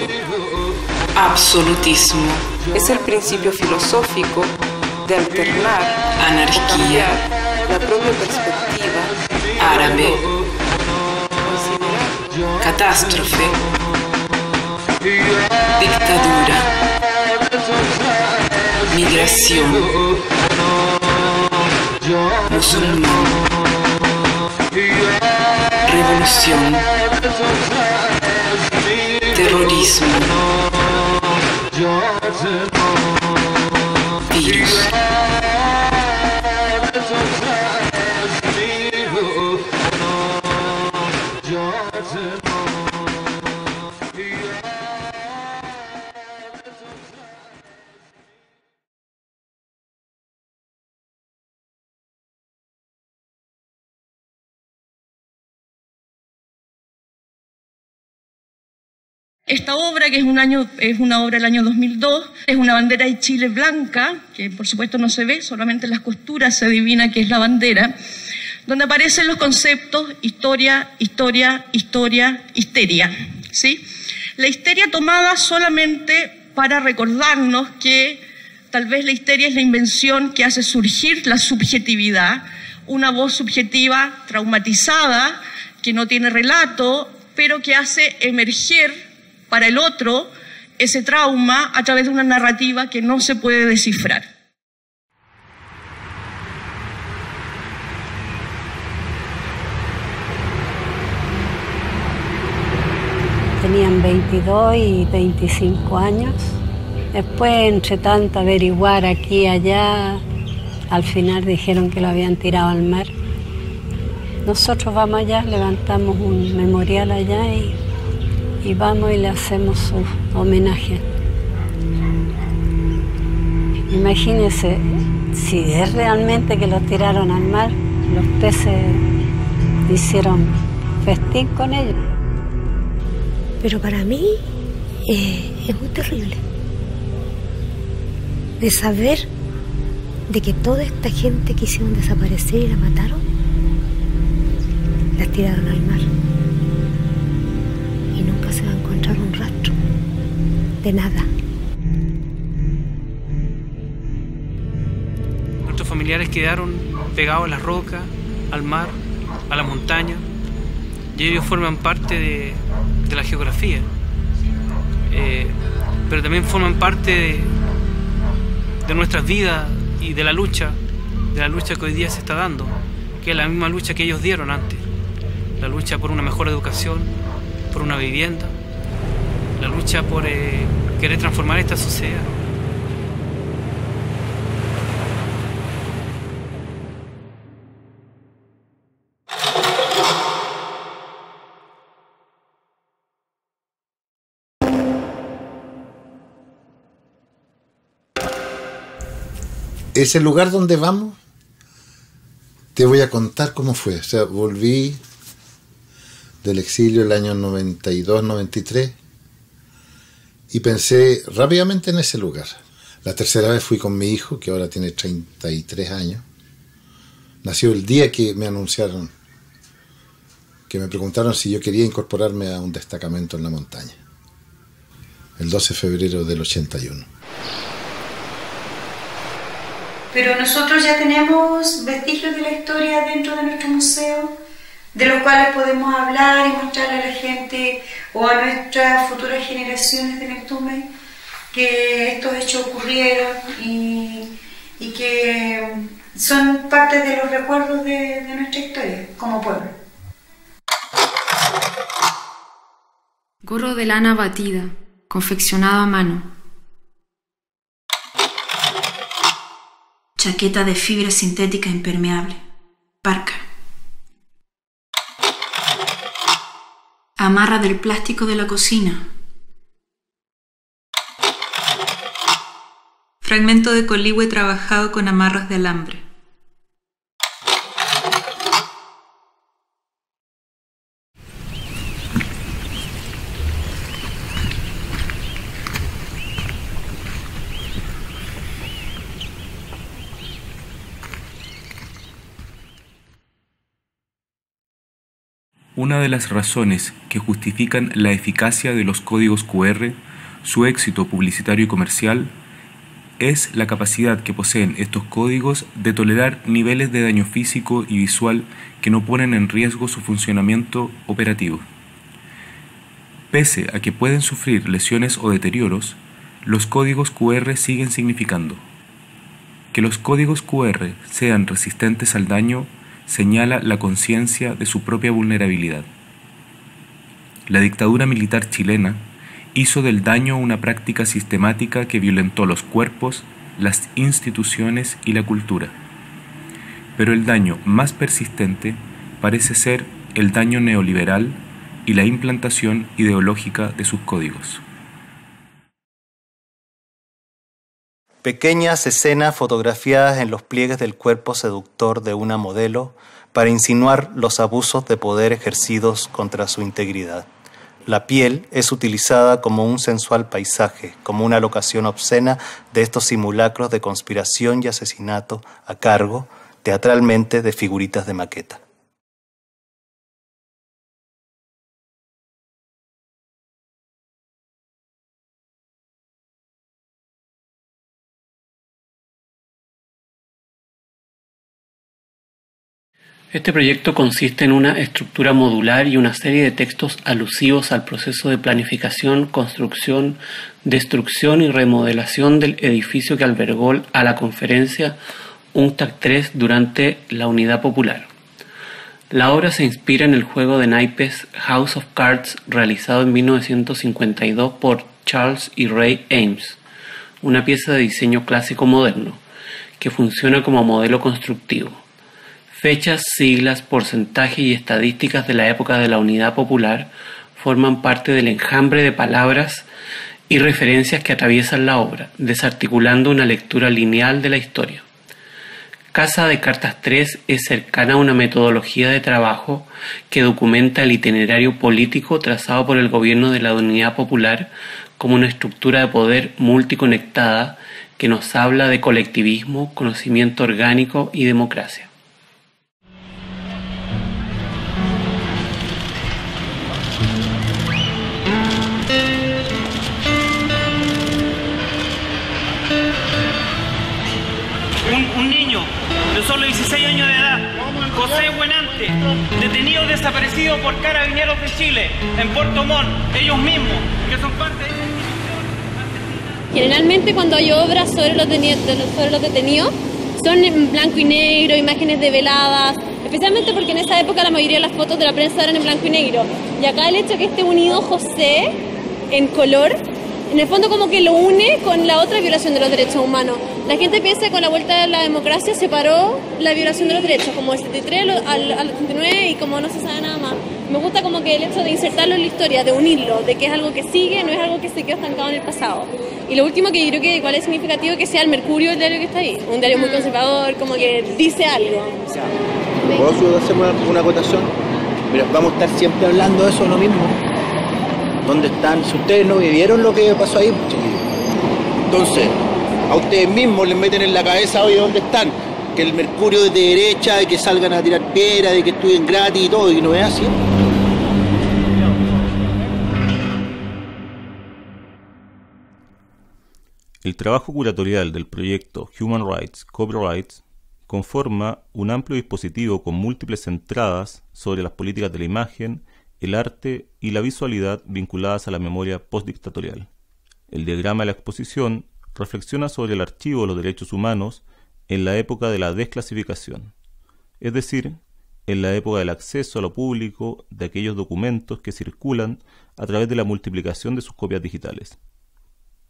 Absolutismo. Es el principio filosófico de alternar, anarquía, la propia perspectiva, árabe, catástrofe, dictadura, migración, musulmán, revolución, terrorismo, virus. Esta obra, que es una obra del año 2002, es una bandera de Chile blanca, que por supuesto no se ve, solamente en las costuras se adivina que es la bandera, donde aparecen los conceptos historia, historia, historia, histeria, ¿sí? La histeria tomada solamente para recordarnos que tal vez la histeria es la invención que hace surgir la subjetividad, una voz subjetiva traumatizada, que no tiene relato, pero que hace emerger para el otro ese trauma a través de una narrativa que no se puede descifrar. Tenían 22 y 25 años. Después, entre tanto averiguar aquí y allá, al final dijeron que lo habían tirado al mar. Nosotros vamos allá, levantamos un memorial allá y vamos y le hacemos su homenaje. Imagínense, si es realmente que los tiraron al mar, los peces hicieron festín con ellos. Pero para mí es muy terrible de saber de que toda esta gente que hicieron desaparecer y la mataron, las tiraron al mar. Y nunca se va a encontrar un rastro de nada. Nuestros familiares quedaron pegados a las rocas, al mar, a la montaña, y ellos forman parte de la geografía, pero también forman parte de nuestras vidas y de la lucha que hoy día se está dando, que es la misma lucha que ellos dieron antes, la lucha por una mejor educación, por una vivienda, la lucha por querer transformar esta sociedad. Ese lugar donde vamos, te voy a contar cómo fue. O sea, volví del exilio el año 92, 93 y pensé rápidamente en ese lugar. La tercera vez fui con mi hijo, que ahora tiene 33 años. Nació el día que me anunciaron, que me preguntaron si yo quería incorporarme a un destacamento en la montaña. El 12 de febrero del 81. Pero nosotros ya tenemos vestigios de la historia dentro de nuestro museo, de los cuales podemos hablar y mostrarle a la gente o a nuestras futuras generaciones de Neptume que estos hechos ocurrieron y que son parte de los recuerdos de nuestra historia como pueblo. Gorro de lana batida, confeccionado a mano. Chaqueta de fibra sintética impermeable. Parca. Amarra del plástico de la cocina. Fragmento de coligüe trabajado con amarras de alambre. Una de las razones que justifican la eficacia de los códigos QR, su éxito publicitario y comercial, es la capacidad que poseen estos códigos de tolerar niveles de daño físico y visual que no ponen en riesgo su funcionamiento operativo. Pese a que pueden sufrir lesiones o deterioros, los códigos QR siguen significando. Que los códigos QR sean resistentes al daño señala la conciencia de su propia vulnerabilidad. La dictadura militar chilena hizo del daño una práctica sistemática que violentó los cuerpos, las instituciones y la cultura. Pero el daño más persistente parece ser el daño neoliberal y la implantación ideológica de sus códigos. Pequeñas escenas fotografiadas en los pliegues del cuerpo seductor de una modelo para insinuar los abusos de poder ejercidos contra su integridad. La piel es utilizada como un sensual paisaje, como una locación obscena de estos simulacros de conspiración y asesinato a cargo, teatralmente, de figuritas de maqueta. Este proyecto consiste en una estructura modular y una serie de textos alusivos al proceso de planificación, construcción, destrucción y remodelación del edificio que albergó a la conferencia UNCTAD III durante la Unidad Popular. La obra se inspira en el juego de naipes House of Cards realizado en 1952 por Charles y Ray Ames, una pieza de diseño clásico moderno, que funciona como modelo constructivo. Fechas, siglas, porcentaje y estadísticas de la época de la Unidad Popular forman parte del enjambre de palabras y referencias que atraviesan la obra, desarticulando una lectura lineal de la historia. Casa de Cartas 3 es cercana a una metodología de trabajo que documenta el itinerario político trazado por el gobierno de la Unidad Popular como una estructura de poder multiconectada que nos habla de colectivismo, conocimiento orgánico y democracia. Un niño de solo 16 años de edad, José Buenante, detenido desaparecido por Carabineros de Chile en Puerto Montt, ellos mismos, que son parte de... Generalmente cuando hay obras sobre los detenidos son en blanco y negro, imágenes develadas, especialmente porque en esa época la mayoría de las fotos de la prensa eran en blanco y negro. Y acá el hecho de que esté unido José en color, en el fondo como que lo une con la otra violación de los derechos humanos. La gente piensa que con la vuelta de la democracia se paró la violación de los derechos, como del 73 al 79 y como no se sabe nada más. Me gusta como que el hecho de insertarlo en la historia, de unirlo, de que es algo que sigue, no es algo que se quedó estancado en el pasado. Y lo último que yo creo que igual es significativo que sea el Mercurio el diario que está ahí. Un diario muy conservador, como que dice algo. ¿Puedo hacer una acotación? Mira, vamos a estar siempre hablando de eso, lo mismo. ¿Dónde están? Si ustedes no vivieron lo que pasó ahí, entonces, a ustedes mismos les meten en la cabeza, oye, ¿dónde están? Que el Mercurio es de derecha, de que salgan a tirar piedra, de que estudien gratis y todo, y no es así. El trabajo curatorial del proyecto Human Rights Copyrights conforma un amplio dispositivo con múltiples entradas sobre las políticas de la imagen, el arte y la visualidad vinculadas a la memoria postdictatorial. El diagrama de la exposición reflexiona sobre el archivo de los derechos humanos en la época de la desclasificación, es decir, en la época del acceso a lo público de aquellos documentos que circulan a través de la multiplicación de sus copias digitales.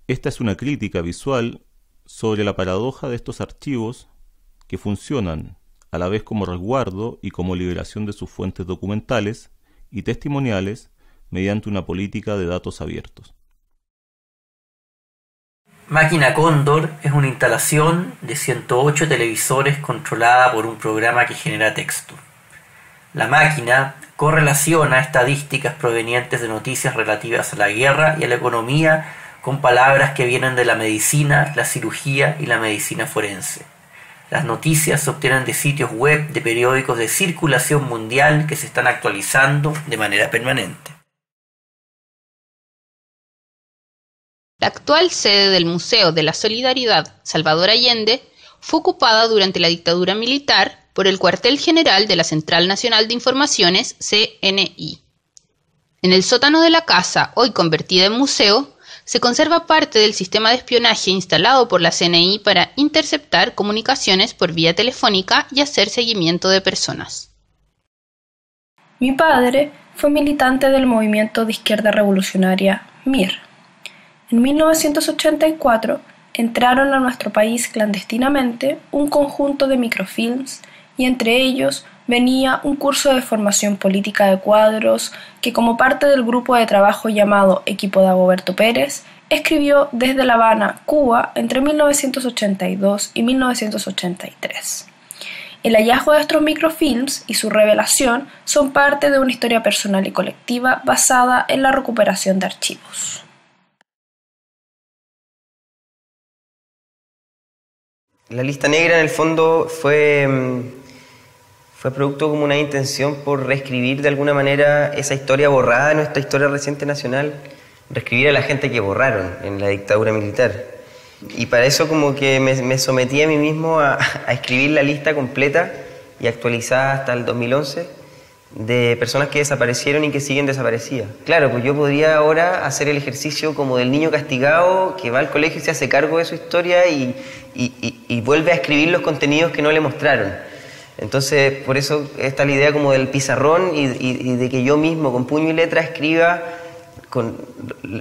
Esta es una crítica visual sobre la paradoja de estos archivos que funcionan a la vez como resguardo y como liberación de sus fuentes documentales y testimoniales mediante una política de datos abiertos. Máquina Cóndor es una instalación de 108 televisores controlada por un programa que genera texto. La máquina correlaciona estadísticas provenientes de noticias relativas a la guerra y a la economía con palabras que vienen de la medicina, la cirugía y la medicina forense. Las noticias se obtienen de sitios web de periódicos de circulación mundial que se están actualizando de manera permanente. La actual sede del Museo de la Solidaridad Salvador Allende fue ocupada durante la dictadura militar por el cuartel general de la Central Nacional de Informaciones, CNI. En el sótano de la casa, hoy convertida en museo, se conserva parte del sistema de espionaje instalado por la CNI para interceptar comunicaciones por vía telefónica y hacer seguimiento de personas. Mi padre fue militante del movimiento de izquierda revolucionaria MIR. En 1984 entraron a nuestro país clandestinamente un conjunto de microfilms y entre ellos venía un curso de formación política de cuadros que, como parte del grupo de trabajo llamado Equipo de Dagoberto Pérez, escribió desde La Habana, Cuba, entre 1982 y 1983. El hallazgo de estos microfilms y su revelación son parte de una historia personal y colectiva basada en la recuperación de archivos. La lista negra en el fondo fue producto como una intención por reescribir de alguna manera esa historia borrada de nuestra historia reciente nacional, reescribir a la gente que borraron en la dictadura militar. Y para eso como que me sometí a mí mismo a escribir la lista completa y actualizada hasta el 2011 de personas que desaparecieron y que siguen desaparecidas. Claro, pues yo podría ahora hacer el ejercicio como del niño castigado que va al colegio y se hace cargo de su historia y vuelve a escribir los contenidos que no le mostraron. Entonces, por eso está la idea como del pizarrón y de que yo mismo, con puño y letra, escriba con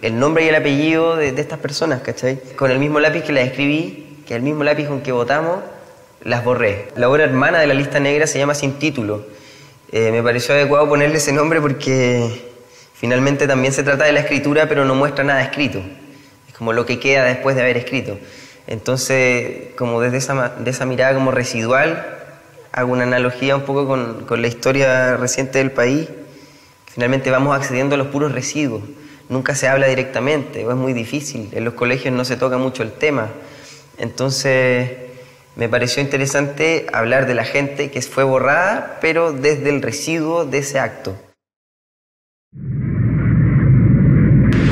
el nombre y el apellido de estas personas, ¿cachai? Con el mismo lápiz que las escribí, que el mismo lápiz con que votamos, las borré. La obra hermana de la lista negra se llama Sin Título. Me pareció adecuado ponerle ese nombre porque finalmente también se trata de la escritura, pero no muestra nada escrito. Es como lo que queda después de haber escrito. Entonces, como desde esa mirada como residual, hago una analogía un poco con la historia reciente del país. Finalmente vamos accediendo a los puros residuos. Nunca se habla directamente, o es muy difícil. En los colegios no se toca mucho el tema. Entonces, me pareció interesante hablar de la gente que fue borrada, pero desde el residuo de ese acto.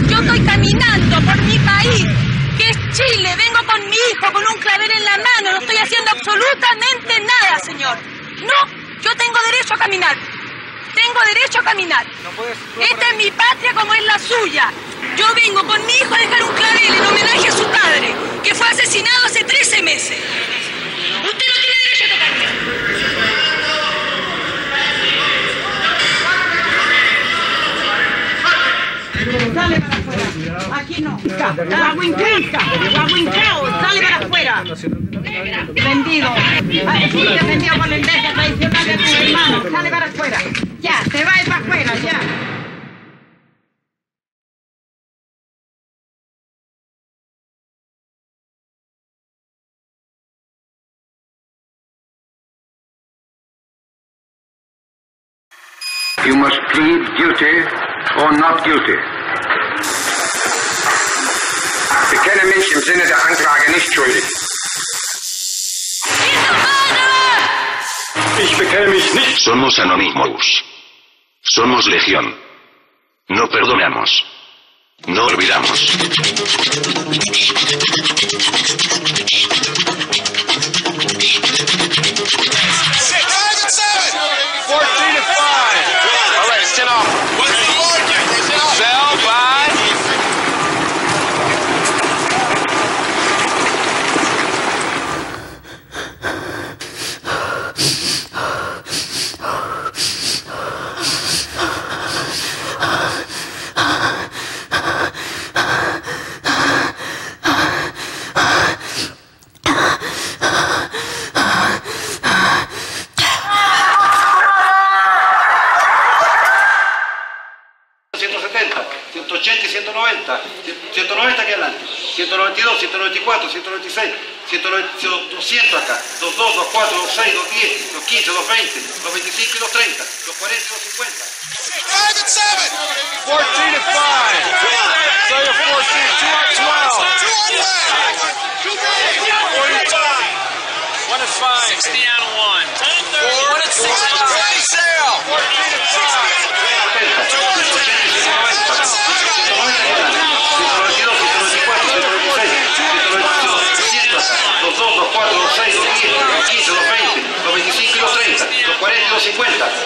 Yo estoy caminando por mi país, que es Chile. Vengo con mi hijo, con un clavel en la mano. No estoy haciendo absolutamente nada, señor. No, yo tengo derecho a caminar. Tengo derecho a caminar. Esta es mi patria como es la suya. Yo vengo con mi hijo a dejar un clavel en homenaje a su padre, que fue asesinado hace 13 meses. Usted no tiene derecho a tocarme. Sale para afuera. Aquí no. Guaguincao, sale para afuera. Vendido. Sí, defendido por la iglesia tradicional de tu hermano. Sale para afuera. Ya, te vas para afuera, ya. You must plead guilty or not guilty. Ich bekenne mich im Sinne der Anklage nicht schuldig. Ich bekenne mich nicht. Somos Anonymous. Somos Legión. No perdonamos. No olvidamos. 194, 196, 200 acá, 22, 24, 26, 210, 215, 220, 225 y 230, 240 y 250. 14 to 5. Sawyer 14, 45. 1 at 5. 60 down to 1. 1 at 6. 14 to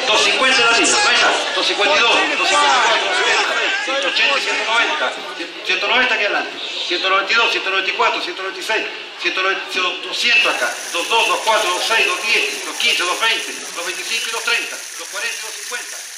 250 en la lista, venga, 252, 254, 180 y 190, 190 aquí adelante, 192, 194, 196, 200 acá, 22, 24, 26, 210, 215, 220, 225 y 230, 240 y 250.